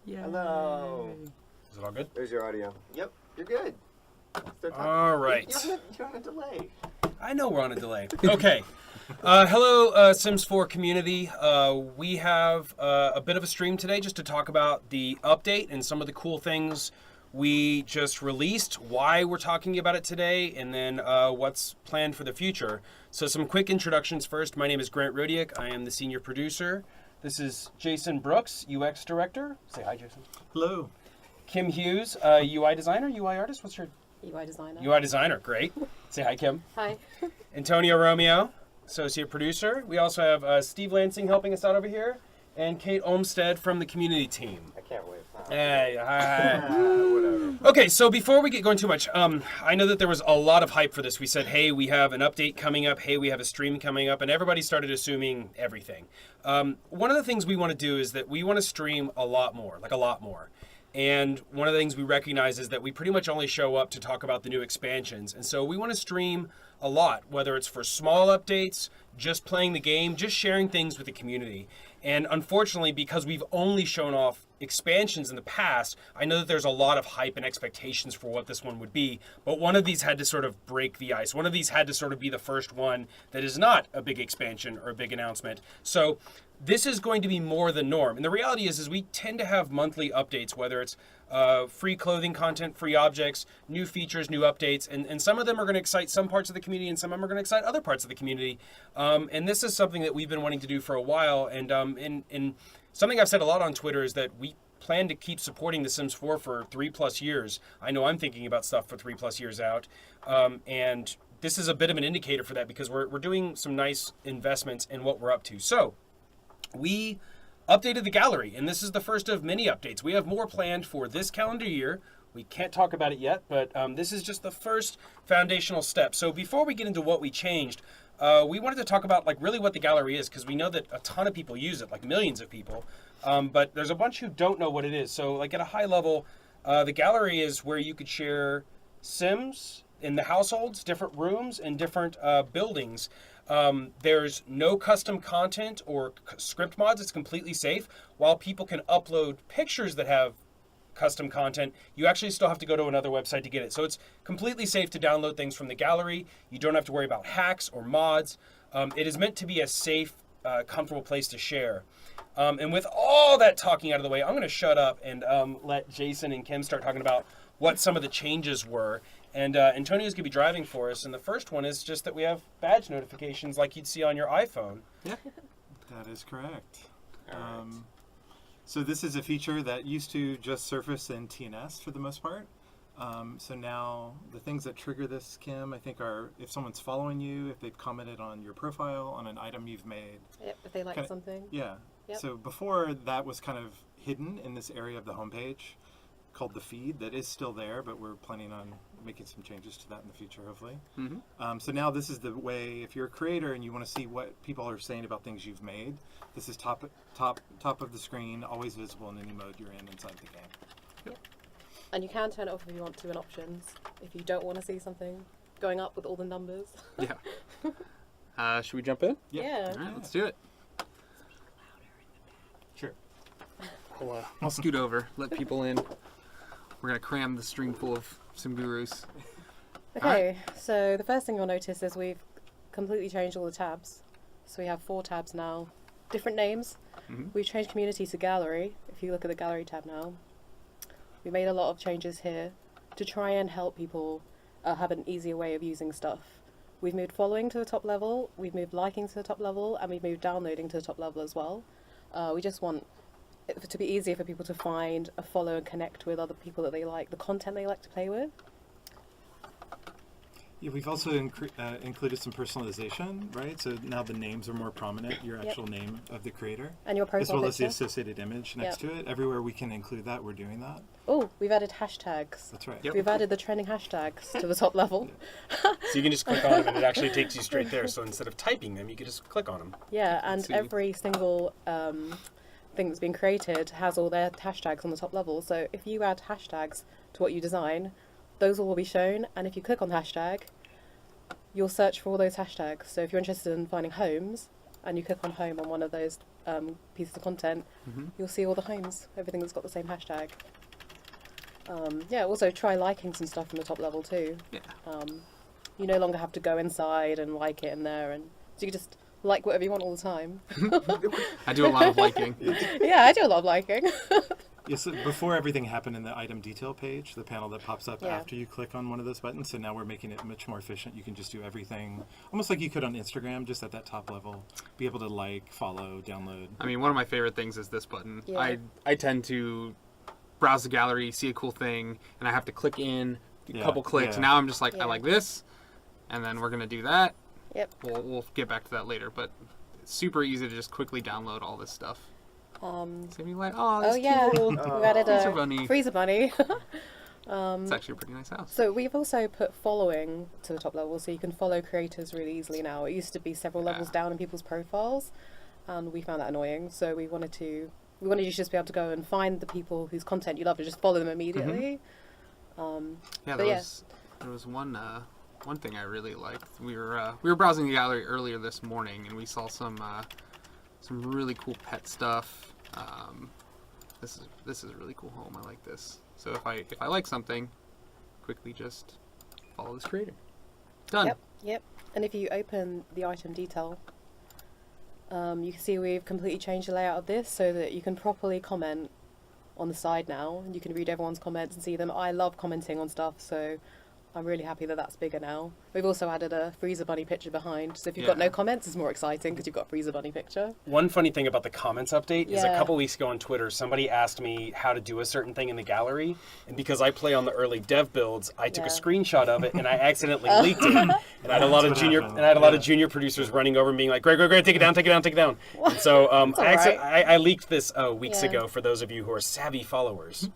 Yay. Hello. Is it all good? There's your audio. Yep, you're good. All right. You're on a delay. I know we're on a delay. Okay. Hello, Sims 4 community. We have a bit of a stream today just to talk about the update and some of the cool things we just released, why we're talking about it today, and then what's planned for the future. So some quick introductions first. My name is Grant Rodiak. I am the senior producer. This is Jason Brooks, UX director. Say hi, Jason. Hello. Kim Hughes, UI designer, UI artist. What's your UI designer. UI designer? Great. Say hi, Kim. Hi. Antonio Romeo, associate producer. We also have Steve Lansing helping us out over here, and Kate Olmstead from the community team. I can't wait. Hey, hi. Whatever. Okay, so before we get going too much, I know that there was a lot of hype for this. We said, hey, we have an update coming up. Hey, we have a stream coming up. And everybody started assuming everything. One of the things we want to do is that we want to stream a lot more, like a lot more. And one of the things we recognize is that we pretty much only show up to talk about the new expansions. And so we want to stream a lot, whether it's for small updates, just playing the game, just sharing things with the community. And unfortunately, because we've only shown off expansions in the past, I know that there's a lot of hype and expectations for what this one would be, but one of these had to sort of break the ice. One of these had to sort of be the first one that is not a big expansion or a big announcement. So this is going to be more the norm. And the reality is we tend to have monthly updates, whether it's free clothing content, free objects, new features, new updates, and some of them are going to excite some parts of the community and some of them are going to excite other parts of the community. And this is something that we've been wanting to do for a while. And something I've said a lot on Twitter is that we plan to keep supporting The Sims 4 for 3+ years. I know I'm thinking about stuff for 3+ years out. And this is a bit of an indicator for that because we're doing some nice investments in what we're up to. So we updated the gallery, and this is the first of many updates. We have more planned for this calendar year. We can't talk about it yet, but this is just the first foundational step. So before we get into what we changed, we wanted to talk about like really what the gallery is, because we know that a ton of people use it, like millions of people, but there's a bunch who don't know what it is. So like at a high level, the gallery is where you could share Sims in the households, different rooms, and different buildings. There's no custom content or script mods. It's completely safe. While people can upload pictures that have custom content, you actually still have to go to another website to get it. So it's completely safe to download things from the gallery. You don't have to worry about hacks or mods. It is meant to be a safe, comfortable place to share. And with all that talking out of the way, I'm going to shut up and let Jason and Kim start talking about what some of the changes were. And Antonio's going to be driving for us. And the first one is just that we have badge notifications like you'd see on your iPhone. Yeah, that is correct. So this is a feature that used to just surface in TNS for the most part. So now the things that trigger this, Kim, I think are if someone's following you, if they've commented on your profile, on an item you've made. Yep, if they like something. Yeah. Yep. So before that was kind of hidden in this area of the homepage called the feed that is still there, but we're planning on making some changes to that in the future, hopefully. Mm-hmm. So now this is the way, if you're a creator and you want to see what people are saying about things you've made, this is top of the screen, always visible in any mode you're in inside the game. Yep. And you can turn it off if you want to in options, if you don't want to see something going up with all the numbers. Yeah. Should we jump in? Yeah. All right, let's do it. Sure. I'll scoot over, let people in. We're going to cram the stream full of Sim Gurus. Okay, so the first thing you'll notice is we've completely changed all the tabs. So we have 4 tabs now, different names. Mm-hmm. We've changed community to gallery. If you look at the gallery tab now, we made a lot of changes here to try and help people have an easier way of using stuff. We've moved following to the top level, we've moved liking to the top level, and we've moved downloading to the top level as well. We just want it to be easier for people to find, follow, and connect with other people that they like, the content they like to play with. Yeah, we've also included some personalization, right? So now the names are more prominent, your actual name of the creator. And your profile as well picture. as the associated image next to it. Everywhere we can include that, we're doing that. Oh, we've added hashtags. That's right. Yep. We've added the trending hashtags to the top level. So you can just click on them and it actually takes you straight there. So instead of typing them, you can just click on them. Yeah, and every single thing that's been created has all their hashtags on the top level. So if you add hashtags to what you design, those will be shown, and if you click on the hashtag, you'll search for all those hashtags. So if you're interested in finding homes, and you click on home on one of those pieces of content, you'll see all the homes, everything that's got the same hashtag. Also try liking some stuff from the top level too. Yeah. You no longer have to go inside and like it in there, and so you can just like whatever you want all the time. I do a lot of liking. Yeah, I do a lot of liking. Yes, so before everything happened in the item detail page, the panel that pops up Yeah. after you click on one of those buttons. So now we're making it much more efficient. You can just do everything almost like you could on Instagram, just at that top level. Be able to like, follow, download. I mean, one of my favorite things is this button. Yeah. I tend to browse the gallery, see a cool thing, and I have to click in, a Yeah, couple clicks. yeah. Now I'm just like, Yeah. I like this, and then we're gonna do that. Yep. We'll get back to that later, but it's super easy to just quickly download all this stuff. So you're like, oh, this yeah, cool. we added Freezer a bunny. freezer bunny. It's actually a pretty nice house. So we've also put following to the top level, so you can follow creators really easily now. It used to be several levels down in people's profiles, and we found that annoying. So we wanted you to just be able to go and find the people whose content you love and just follow them immediately. Yeah, but there was one thing I really liked. We were browsing the gallery earlier this morning, and we saw some really cool pet stuff. This is a really cool home. I like this. So if I like something, quickly just follow this creator. Done. Yep. And if you open the item detail, you can see we've completely changed the layout of this so that you can properly comment on the side now, and you can read everyone's comments and see them. I love commenting on stuff, so I'm really happy that that's bigger now. We've also added a freezer bunny picture behind, so if you've got Yeah. no comments, it's more exciting because you've got a freezer bunny picture. One funny thing about the comments update is a Yeah. couple weeks ago on Twitter, somebody asked me how to do a certain thing in the gallery, and because I play on the early dev builds, I took a Yeah. screenshot of it and I accidentally leaked it. And I had a lot of That's what junior happened. and I had a lot Yeah. of junior producers running over and being like, "Great, take it down, take it down, take it down." And so That's all right. I leaked this weeks Yeah. ago for those of you who are savvy followers.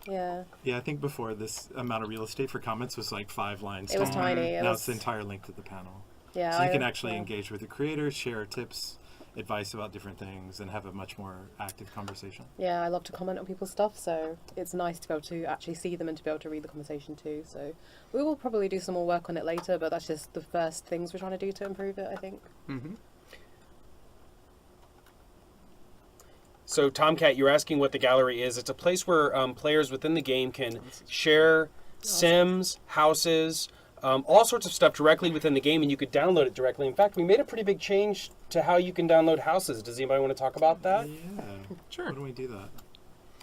Yeah. Yeah, I think before this amount of real estate for comments was like 5 lines. It was tall. tiny. It Now was- it's the entire link to the panel. Yeah. So you can actually yeah. engage with the creators, share tips, advice about different things, and have a much more active conversation. Yeah, I love to comment on people's stuff, so it's nice to be able to actually see them and to be able to read the conversation too. So we will probably do some more work on it later, but that's just the first things we're trying to do to improve it, I think. Mm-hmm. So, Tomcat, you're asking what the gallery is. It's a place where players within the game can share sims, houses, all sorts of stuff directly within the game, and you could download it directly. In fact, we made a pretty big change to how you can download houses. Does anybody want to talk about that? Yeah. Sure. Why don't we do that?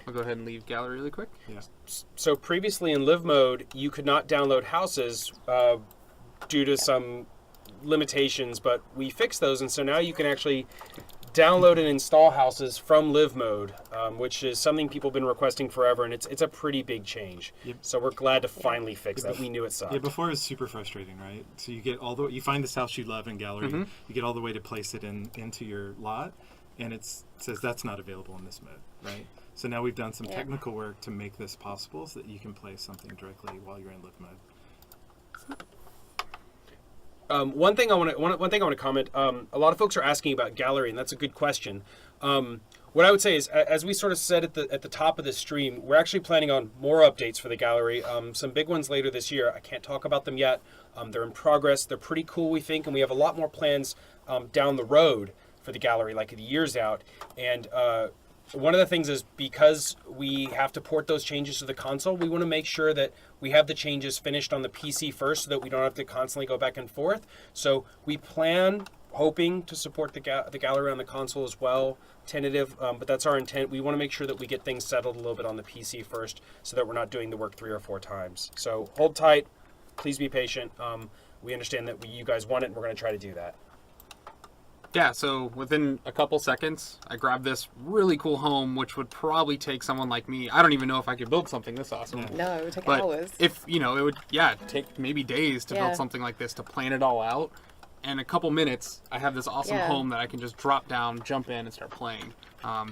I'll go ahead and leave gallery really quick. Yeah. So previously in live mode, you could not download houses due to some limitations, but we fixed those, and so now you can actually download and install houses from live mode, which is something people have been requesting forever, and it's a pretty big change. Yep. So we're glad to finally fix that. We knew it sucked. Yeah, before it was super frustrating, right? So you get you find this house you love in gallery, you get all the way to place it into your lot, and it says that's not available in this mode, right? So now we've done some technical work to make this possible so that you can place something directly while you're in live mode. One thing I want to comment. A lot of folks are asking about gallery, and that's a good question. What I would say is, as we sort of said at the top of the stream, we're actually planning on more updates for the gallery. Some big ones later this year. I can't talk about them yet. They're in progress. They're pretty cool, we think, and we have a lot more plans down the road for the gallery, like the years out. And one of the things is because we have to port those changes to the console, we want to make sure that we have the changes finished on the PC first so that we don't have to constantly go back and forth. So we plan, hoping to support the gallery on the console as well, tentative, but that's our intent. We want to make sure that we get things settled a little bit on the PC first so that we're not doing the work 3 or 4 times. So hold tight, please be patient. We understand that you guys want it, and we're going to try to do that. Yeah, so within a couple seconds, I grabbed this really cool home, which would probably take someone like me. I don't even know if I could build something this awesome. No, it would take But hours. if, it would, take maybe days to Yeah. build something like this, to plan it all out. And a couple minutes, I have this awesome Yeah. home that I can just drop down, jump in, and start playing. So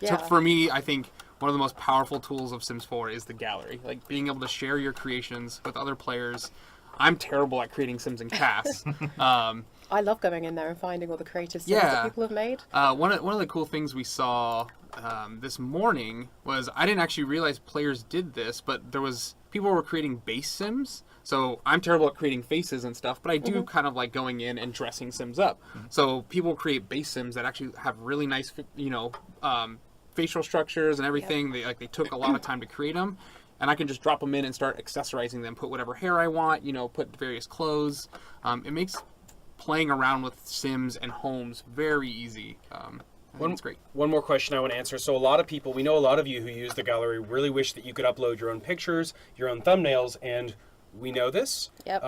Yeah. for me, I think one of the most powerful tools of Sims 4 is the gallery. Like, being able to share your creations with other players. I'm terrible at creating Sims in CAS. I love going in there and finding all the creative stuff that people have made. One of the cool things we saw this morning was I didn't actually realize players did this, but people were creating base Sims. So I'm terrible at creating faces and stuff, but I do kind of like going in and dressing Sims up. So people create base Sims that actually have really nice, facial structures and everything. They took a lot of time to create them, and I can just drop them in and start accessorizing them. Put whatever hair I want, put various clothes. It makes playing around with Sims and homes very easy. It's great. One more question I want to answer. So a lot of people, we know a lot of you who use the gallery really wish that you could upload your own pictures, your own thumbnails, and we know this. Yep.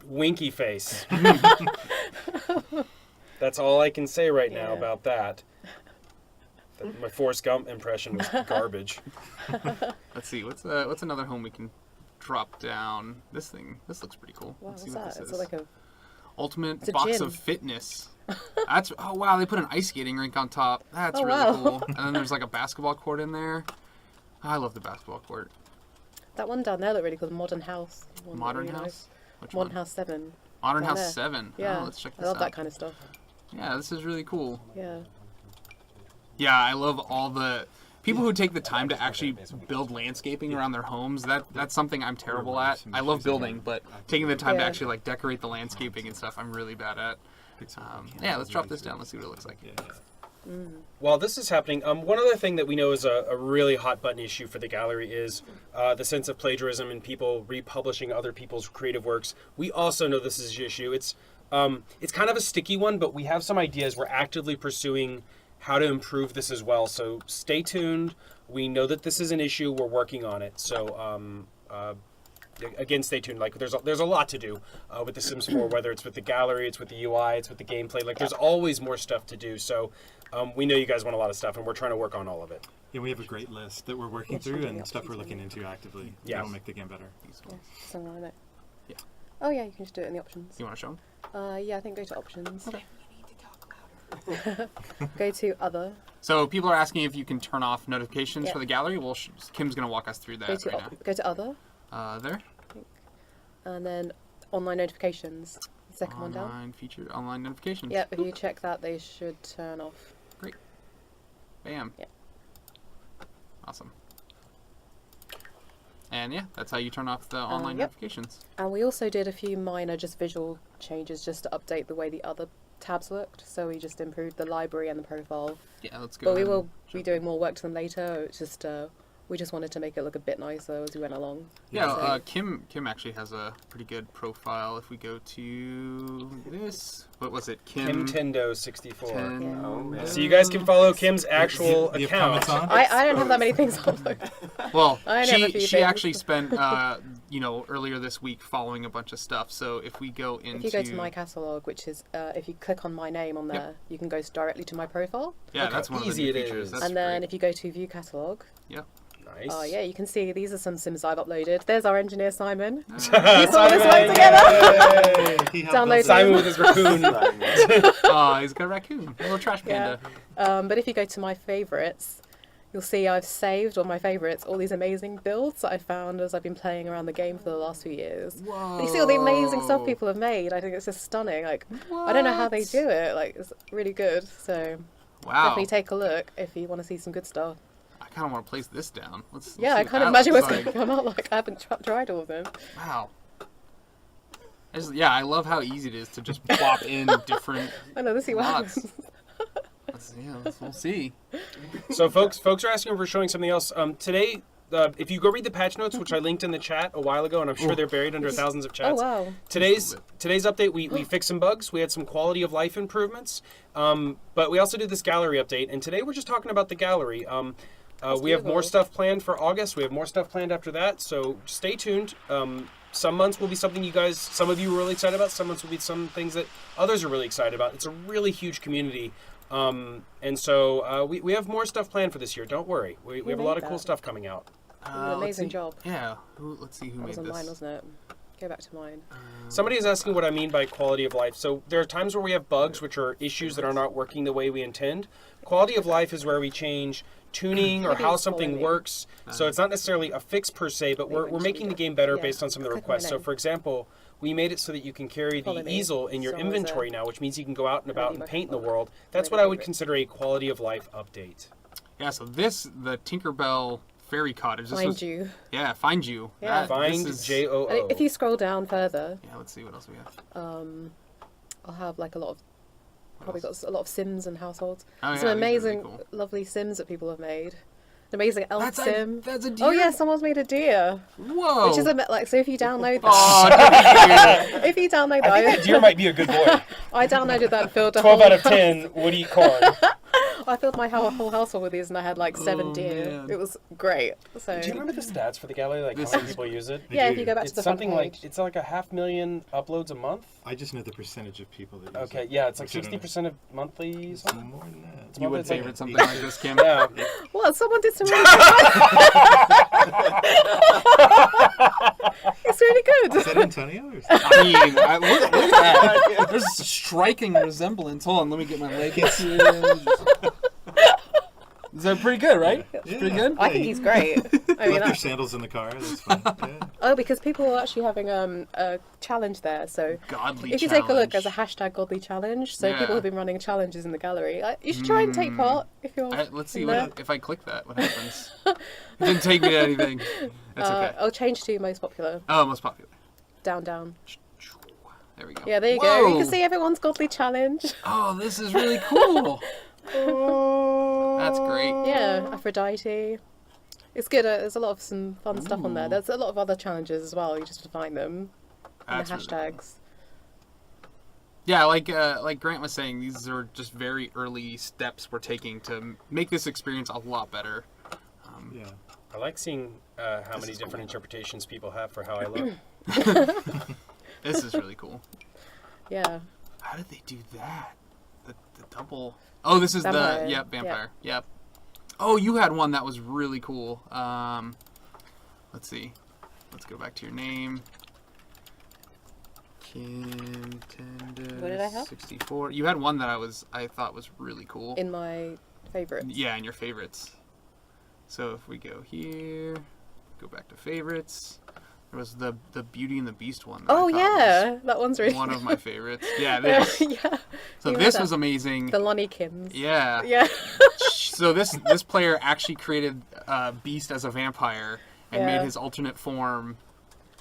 Winky face. That's all I can say right now about that. My Forrest Gump impression was garbage. Let's see. What's another home we can drop down? This looks pretty cool. Wow, Let's what's see what that? this It's is. like a Ultimate It's a box gym. of fitness. Oh wow, they put an ice skating rink on top. That's Oh, really wow. cool. And then there's like a basketball court in there. I love the basketball court. that one down there looked really cool. The Modern House. One Modern really House. nice. Which Modern one? House 7. Modern down House there. 7. Yeah. Oh, let's check I this love out. that kind of stuff. Yeah, this is really cool. Yeah. Yeah, I love all the people who take the time to actually build landscaping around their homes. That's something I'm terrible at. I love building, but taking the time to Yeah. actually like decorate the landscaping and stuff, I'm really bad at. Yeah, let's drop this down. Let's see what it looks like. While this is happening, one other thing that we know is a really hot button issue for the gallery is the sense of plagiarism and people republishing other people's creative works. We also know this is an issue. It's kind of a sticky one, but we have some ideas. We're actively pursuing how to improve this as well. So stay tuned. We know that this is an issue. We're working on it. So again, stay tuned. Like there's a lot to do with The Sims 4, whether it's with the gallery, it's with the UI, it's with the gameplay. Like there's always more stuff to do. So we know you guys want a lot of stuff, and we're trying to work on all of it. Yeah, we have a great list that we're working through and stuff we're looking into actively. Yeah. That'll make the game better. Yeah. Something like that. Yeah. Oh yeah, you can just do it in the options. You want to show them? Yeah, I think go to options. Go to other. So people are asking if you can turn off notifications Yeah. for the gallery. Well, Kim's going to walk us through Go that to right go to other, now. There. and then online notifications. The second one down. Online feature, online notifications. Yep. If you check that, they should turn off. Bam. Yeah. Awesome. And yeah, that's how you turn off the online yep. notifications. And we also did a few minor just visual changes just to update the way the other tabs worked. So we just improved the library and the profile. Yeah, let's go. But we ahead will and be jump doing more work to them later. It's just we just wanted to make it look a bit nicer as we went along. Yeah, So- Kim actually has a pretty good profile. If we go to this, what was it? Nintendo 64. Ten- Oh, man. So you guys can follow Kim's actual You have account. comments on? I don't have that many things on though. Well, I only have a few she things. actually spent earlier this week following a bunch of stuff. So if we go into If you go to my catalog, which is if you click on my name on there, you can go directly to my profile. yeah, Look that's how one of the easy new it features. is. That's And then great. if you go to view catalog, Nice. oh yeah, you can see these are some Sims I've uploaded. There's our engineer Simon. We saw this work together. Download Simon with his raccoon. Oh, he's got a raccoon, a little trash Yeah. panda. But if you go to my favorites, you'll see I've saved on my favorites all these amazing builds that I found as I've been playing around the game for the last few years. Whoa. You see all the amazing stuff people have made. I think it's just stunning. Like I don't know how they What? do it. Like it's really good. So Wow. definitely take a look if you want to see some good stuff. I kind of want to place this down. Let's Yeah, see I what can't that imagine looks what's going like. to come out like. I haven't tried all of them. Wow. I love how easy it is to just plop in different I know, let's see what lots. happens. We'll see. So folks are asking if we're showing something else. Today, if you go read the patch notes, which I linked in the chat a while ago, and I'm sure they're buried under thousands of Oh chats. wow. Today's update, we fixed some bugs. We had some quality of life improvements, but we also did this gallery update. And today we're just talking about the gallery. We have more beautiful. stuff planned for August. We have more stuff planned after that. So stay tuned. Some months will be something some of you are really excited about. Some months will be some things that others are really excited about. It's a really huge community. And so we have more stuff planned for this year. Don't worry. We have a lot of made cool that? stuff coming out. You did an Let's amazing see. job. Yeah. Let's see who That made was on this. mine, wasn't it? Go back to mine. Somebody is asking what I mean by quality of life. So there are times where we have bugs, which are issues that are not working the way we intend. Quality of life is where we change tuning or Maybe how it's something quality. works. So it's not necessarily a fix per se, but we're making the game better Yeah. based on some of the Click my requests. So name. for example, we made it so that you can carry Follow the me. easel in your So where's inventory now, which means you can go out and about and my paint in the favorite? world. That's My what I would favorite. consider a quality of life update. Yeah. So the Tinkerbell fairy cottage. This Find was, you. Yeah, find you. Yeah. This Find is- JOO. And if you scroll down further, Yeah, let's see what else we have. I'll have like a lot of probably got a lot of Sims and households. Oh, yeah, Some these are amazing, really cool. lovely Sims that people have made. An amazing elf sim. That's a deer. Oh yeah, someone's made a deer, Whoa. which is a bit like, so if you download that, Oh, deer. if you download I think that, that deer might be a good boy. I downloaded that and filled a 12 whole out of 10 would eat corn. I filled my whole household with these, and I had like 7 deer. man. It was great. So Do you remember the stats for the gallery? Like This how many is- people use it? yeah, I if you do. go back It's to the front something page. like it's like 500,000 uploads a month. I just know the percentage of people that use Okay, it. yeah, it's like Which I don't know. 60% of monthly. It's Something. more than that. You would It's like- favorite something like this, Kim? Yeah. Well, someone did some really good It's really Is good. that Antonio? Or I mean, look at that. There's a striking resemblance. Hold on, let me get my leg here. Is that pretty good, right? It's pretty good? I think he's great. I mean, left your sandals in the car. That's fine. Yeah. oh, because people are actually having a challenge there. So Godly if you take a look, challenge. there's a hashtag godly challenge. So Yeah. people have been running challenges in the gallery. You should try and take part if you're. Let's see in there. if I click that. What happens? It didn't take me to anything. That's okay. I'll change to most popular. Oh, most popular. Down, down. There we go. Yeah, there you go. You Whoa. can see everyone's godly challenge. Oh, this is really cool. That's great. Yeah, Aphrodite. It's good. There's a lot of some fun stuff on there. Ooh. There's a lot of other challenges as well. You just have to find them. And That's the really cool. hashtags. Yeah, like Grant was saying, these are just very early steps we're taking to make this experience a lot better. Yeah. I like seeing how many different interpretations people have for how I look. This is really cool. Yeah. How did they do that? The double. Oh, this is Vampire. the vampire. Yep. Oh, you had one that was really cool. Let's see. Let's go back to your name. Contender What did I have? 64. You had one that I thought was really cool. In my favorites. Yeah, in your favorites. So if we go here, go back to favorites. There was the Beauty and the Beast one. That Oh I thought yeah, that one's was really one of my favorites. Yeah, this. yeah. So You this had was amazing. the Lonnie Kims. Yeah. Yeah. So this player actually created Beast as a vampire and Yeah. made his alternate form.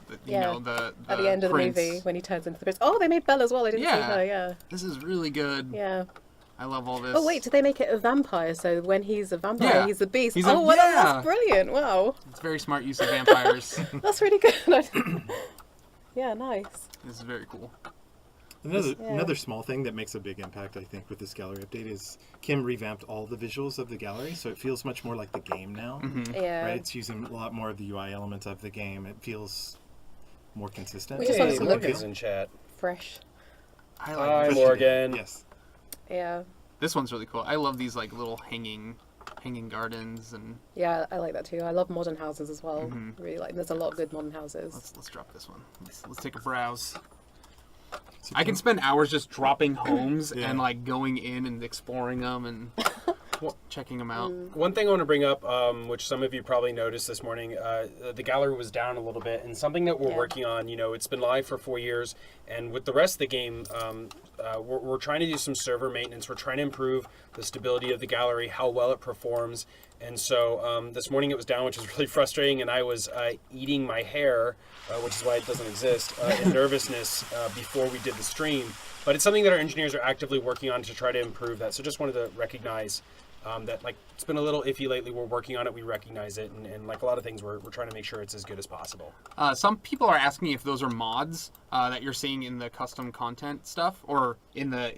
You Yeah. know, the At the end of the prince. movie when he turns into the prince. Oh, they made Belle as well. I didn't see Yeah. her. Yeah. This is really good. Yeah. I love all this. Oh wait, did they make it a vampire? So when he's a vampire, Yeah. he's a beast. He's a- oh, well, yeah. that's brilliant! Wow, It's very smart use of vampires. that's really good. Yeah, nice. This is very cool. Another small thing that makes a big impact, I think, with this gallery update is Kim revamped all the visuals of the gallery, so it feels much more like the game now. Yeah. Right? It's using a lot more of the UI elements of the game. It feels more consistent. We just want it to look Morgan's in chat. Fresh. I Hi, like this. Morgan. Yes. Yeah. This one's really cool. I love these like little hanging gardens and Yeah, I like that too. I love modern houses as well. Mm-hmm. Really like. There's a lot of good modern houses. let's drop this one. Let's take a browse. So I can Kim- spend hours just dropping homes Yeah. and like going in and exploring them and checking them out. One thing I want to bring up, which some of you probably noticed this morning, the gallery was down a little bit, and something that we're Yeah. working on. You know, it's been live for 4 years, and with the rest of the game, we're trying to do some server maintenance. We're trying to improve the stability of the gallery, how well it performs, and so this morning it was down, which was really frustrating, and I was eating my hair, which is why it doesn't exist, in nervousness before we did the stream. But it's something that our engineers are actively working on to try to improve that. So just wanted to recognize that, like, it's been a little iffy lately. We're working on it. We recognize it, and like a lot of things, we're trying to make sure it's as good as possible. Some people are asking if those are mods that you're seeing in the custom content stuff or in the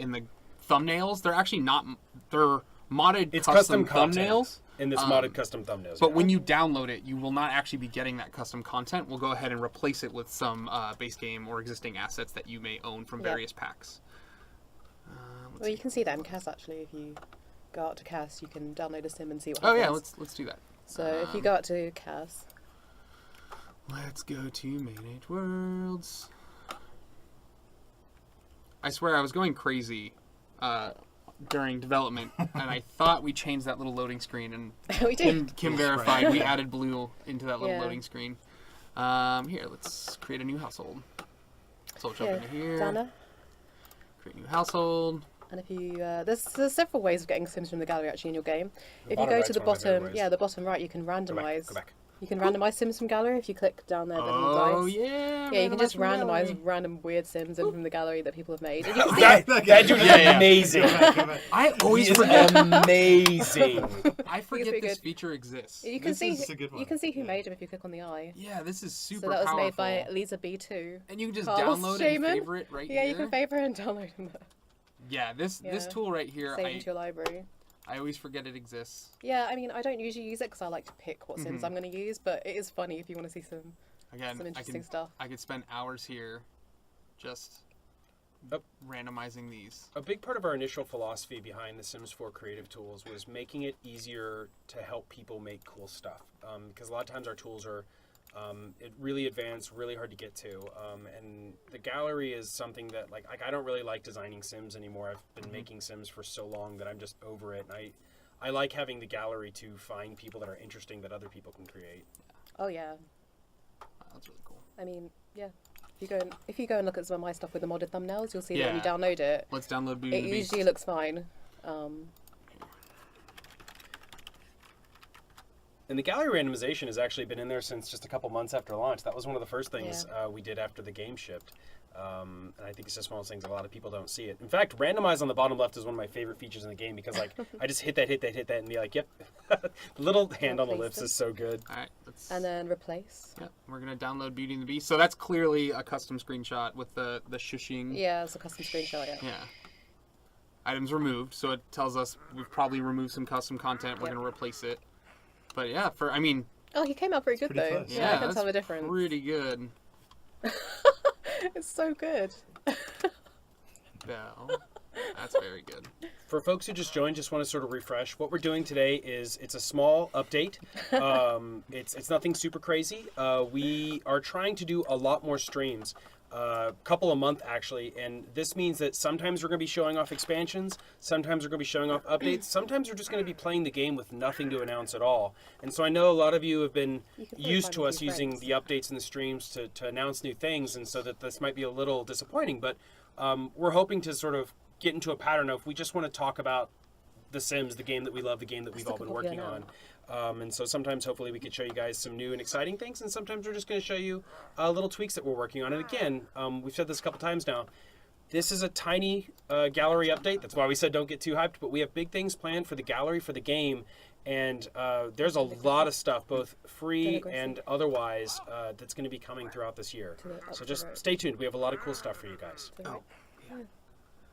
thumbnails. They're actually not. They're modded It's custom content thumbnails. in this modded custom thumbnails. But yeah. when you download it, you will not actually be getting that custom content. We'll go ahead and replace it with some base game or existing assets that you may own from Yeah. various packs. Let's Well, you see. can see that in CAS actually. If you go out to CAS, you can download a sim and see what Oh happens. yeah, let's do that. So if you go out to CAS, Let's go to Manage Worlds. I swear I was going crazy during development, and I thought we changed that little loading screen, and we do. Kim verified we added blue into that little Yeah. loading screen. Here, let's create a new household. So we'll jump Here, into here. Dana. Create new household. And if you, there's several ways of getting Sims from the gallery actually in your game. The If you bottom go right's to the one of my favorite bottom, ways. yeah, the bottom right, you can randomize. Go back. You can randomize Sims from gallery if you click down there. The little Oh dice. yeah. Yeah, you can just from the randomize gallery. random weird Sims in from the gallery that people have made. And you can see That dude is Yeah. amazing. I always He is forget. amazing. I forget pretty this good. feature exists. You can This see is a good you one. can see who Yeah. made them if you click on the eye. Yeah, this is super So that was powerful. made by Lisa B2. And you can just Carlos download Shaman. and favorite right Yeah, here. you can favorite and download them. Yeah, this Yeah. tool right here, Save into your library. I always forget it exists. Yeah, I mean, I don't usually use it because I like to pick what Mm-hmm. Sims I'm going to use, but it is funny if you want to see some Again, interesting stuff. I could spend hours here, just Yep. randomizing these. A big part of our initial philosophy behind the Sims 4 creative tools was making it easier to help people make cool stuff. Because a lot of times our tools are really advanced, really hard to get to. And the gallery is something that, like I don't really like designing Sims anymore. I've been making Sims for so long that I'm just over it. And I like having the gallery to find people that are interesting that other people can create. Oh yeah, Wow, that's really cool. I mean, yeah. If you go and look at some of my stuff with the modded thumbnails, you'll see that when you Yeah. download it, Let's download Beauty it and the Beast. usually looks fine. And the gallery randomization has actually been in there since just a couple months after launch. That was one of the first things we did after the game shipped. And I think it's just one of those things a lot of people don't see it. In fact, randomize on the bottom left is one of my favorite features in the game because like I just hit that, and be like, yep. The little hand on the lips is so good. All right, let's. And then replace. Yep, we're gonna download Beauty and the Beast. So that's clearly a custom screenshot with the shushing. Yeah, it's a custom screenshot. Yeah. Yeah. Items removed, so it tells us we've probably removed some custom content. We're Yep. gonna replace it. But yeah, Oh, he came out pretty good pretty though. close. Yeah, I can that's tell the difference. pretty good. It's so good. No, that's very good. For folks who just joined, just want to sort of refresh. What we're doing today is it's a small update. It's nothing super crazy. We are trying to do a lot more streams. Couple a month actually, and this means that sometimes we're going to be showing off expansions, sometimes we're going to be showing off updates, sometimes we're just going to be playing the game with nothing to announce at all. And so I know a lot of you have been You can probably used find to a us few using friends. the updates and the streams to announce new things, and so that this might be a little disappointing, but we're hoping to sort of get into a pattern of we just want to talk about The Sims, the game that we love, the game that we've all like a been hobby working now. on. And so sometimes, hopefully, we could show you guys some new and exciting things, and sometimes we're just going to show you little tweaks that we're working on. And again, we've said this a couple times now. This is a tiny gallery update. That's why we said don't get too hyped. But we have big things planned for the gallery, for the game, and there's a lot of stuff, both free and otherwise, that's going to be coming throughout this year. So just stay tuned. We have a lot of cool stuff for you guys. Oh,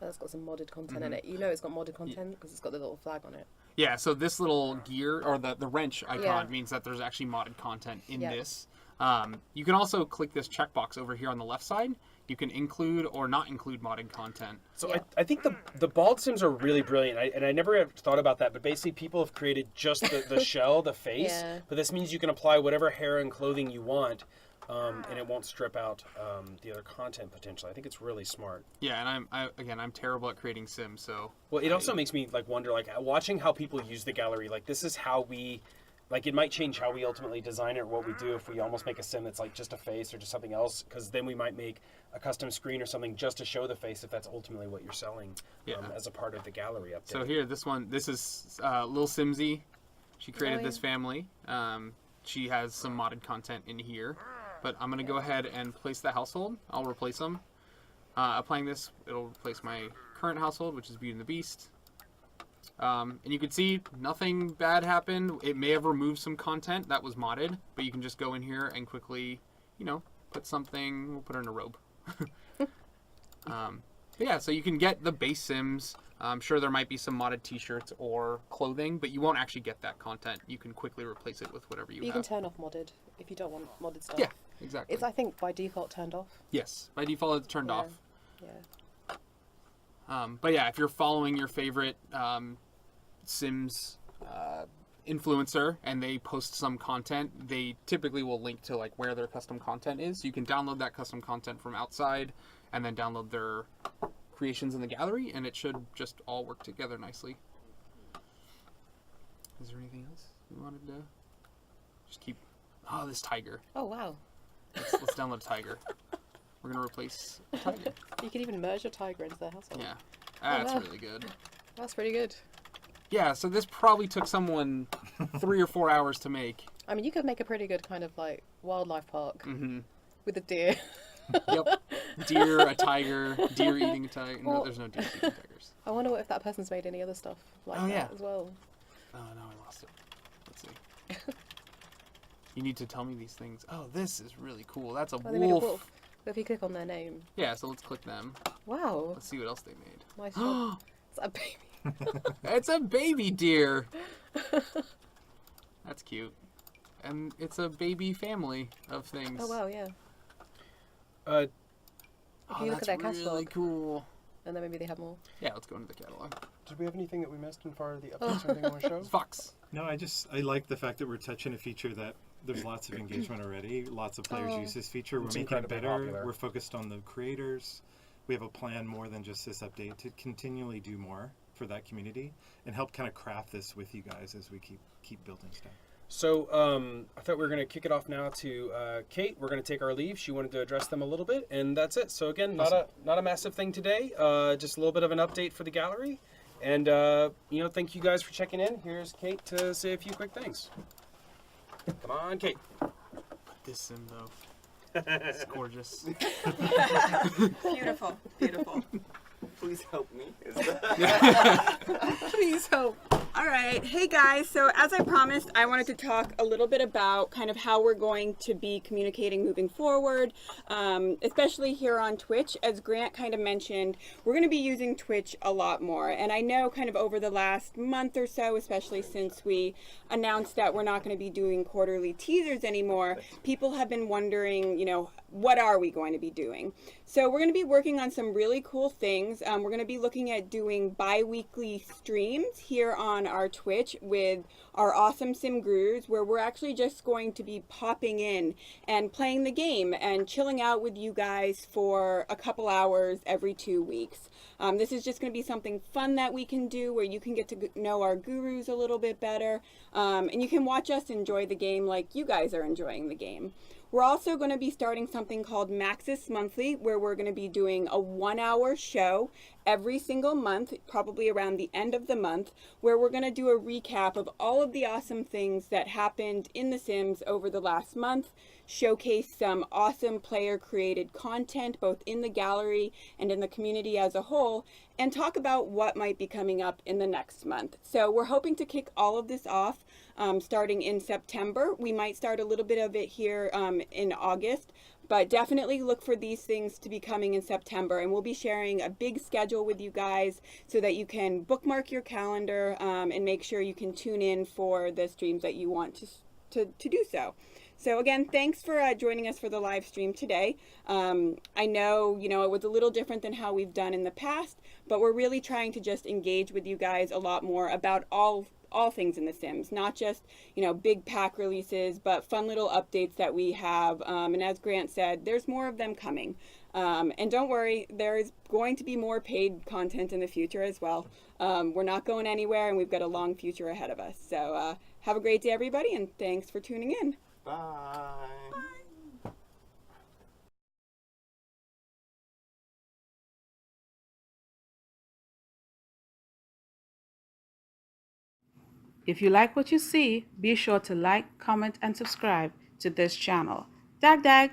Oh, it's got some modded content in it. You know it's got modded content because it's got the little flag on it. yeah. So this little gear or the wrench icon Yeah. means that there's actually modded content in Yeah. this. You can also click this checkbox over here on the left side. You can include or not include modded content. So Yeah. I think the bald Sims are really brilliant, and I never have thought about that, but basically people have created just the shell, the face, Yeah. but this means you can apply whatever hair and clothing you want, and it won't strip out the other content potentially. I think it's really smart. Yeah, and I'm terrible at creating Sims, so Well, it also makes me like wonder, like watching how people use the gallery, like this is how we, like it might change how we ultimately design it or what we do if we almost make a sim that's like just a face or just something else, because then we might make a custom screen or something just to show the face if that's ultimately what you're selling as a part of the gallery update. So here, this is Lil Simsy. She created Oh, this family. She has some modded content in here. But I'm going to go ahead and place the household. I'll replace them. Applying this, it'll replace my current household, which is Beauty and the Beast. And you can see nothing bad happened. It may have removed some content that was modded, but you can just go in here and quickly, put something. We'll put her in a robe. But yeah, so you can get the base Sims. I'm sure there might be some modded t-shirts or clothing, but you won't actually get that content. You can quickly replace it with whatever you You have. can turn off modded if you don't want modded stuff. Yeah, exactly. It's, I think, by default turned off. Yes, by default it's turned Yeah. off. Yeah. But yeah, if you're following your favorite Sims influencer and they post some content, they typically will link to like where their custom content is. So you can download that custom content from outside and then download their creations in the gallery, and it should just all work together nicely. Is there anything else you wanted to just keep? Oh, this tiger. Oh, wow. Let's download a tiger. We're gonna replace a tiger. You can even merge your tiger into the household. Yeah. That's no. really good. That's pretty good. Yeah, so this probably took someone 3 or 4 hours to make. I mean, you could make a pretty good kind of like wildlife park Mm-hmm. with a deer. Yep. Deer, a tiger, deer eating a tiger. No, Well- there's no deer eating tigers. I wonder what if that person's made any other stuff like Oh, that yeah. as well. Oh, no, I lost it. Let's see. You need to tell me these things. Oh, this is really cool. That's a Oh, they made a wolf. wolf. But if you click on their name, Yeah, so let's click them. wow, Let's see what else they made. nice job. It's a baby. It's a baby deer. That's cute. And it's a baby family of things. Oh wow, yeah. Uh, If you look at their really catalogue, cool. and then maybe they have more. Yeah, let's go into the catalog. Did we have anything that we missed in far of the updates or anything you want to show? Fox. No, I like the fact that we're touching a feature that there's lots of engagement already. Lots of players Oh. use this feature. We're It's making it incredibly better. popular. We're focused on the creators. We have a plan more than just this update to continually do more for that community and help kind of craft this with you guys as we keep building stuff. So I thought we were going to kick it off now to Kate. We're going to take our leave. She wanted to address them a little bit, and that's it. So again, not a massive thing today. Just a little bit of an update for the gallery, and thank you guys for checking in. Here's Kate to say a few quick things. Come on, Kate. Put this in though. It's gorgeous. Beautiful, beautiful. Please help me. Please help. All right. Hey guys, so as I promised, I wanted to talk a little bit about kind of how we're going to be communicating moving forward, especially here on Twitch. As Grant kind of mentioned, we're going to be using Twitch a lot more. And I know kind of over the last month or so, especially since we announced that we're not going to be doing quarterly teasers anymore, people have been wondering, what are we going to be doing? So we're going to be working on some really cool things. We're going to be looking at doing bi-weekly streams here on our Twitch with our awesome sim gurus, where we're actually just going to be popping in and playing the game and chilling out with you guys for a couple hours every 2 weeks. This is just going to be something fun that we can do where you can get to know our gurus a little bit better, and you can watch us enjoy the game like you guys are enjoying the game. We're also going to be starting something called Maxis Monthly, where we're going to be doing a 1-hour show every single month, probably around the end of the month, where we're going to do a recap of all of the awesome things that happened in The Sims over the last month, showcase some awesome player-created content, both in the gallery and in the community as a whole, and talk about what might be coming up in the next month. So we're hoping to kick all of this off starting in September. We might start a little bit of it here in August, but definitely look for these things to be coming in September, and we'll be sharing a big schedule with you guys so that you can bookmark your calendar and make sure you can tune in for the streams that you want to do so. So again, thanks for joining us for the live stream today. I know, it was a little different than how we've done in the past, but we're really trying to just engage with you guys a lot more about all things in The Sims, not just, big pack releases, but fun little updates that we have. And as Grant said, there's more of them coming. And don't worry, there's going to be more paid content in the future as well. We're not going anywhere, and we've got a long future ahead of us. So have a great day, everybody, and thanks for tuning in. Bye. If you like what you see, be sure to like, comment, and subscribe to this channel. Dag dag!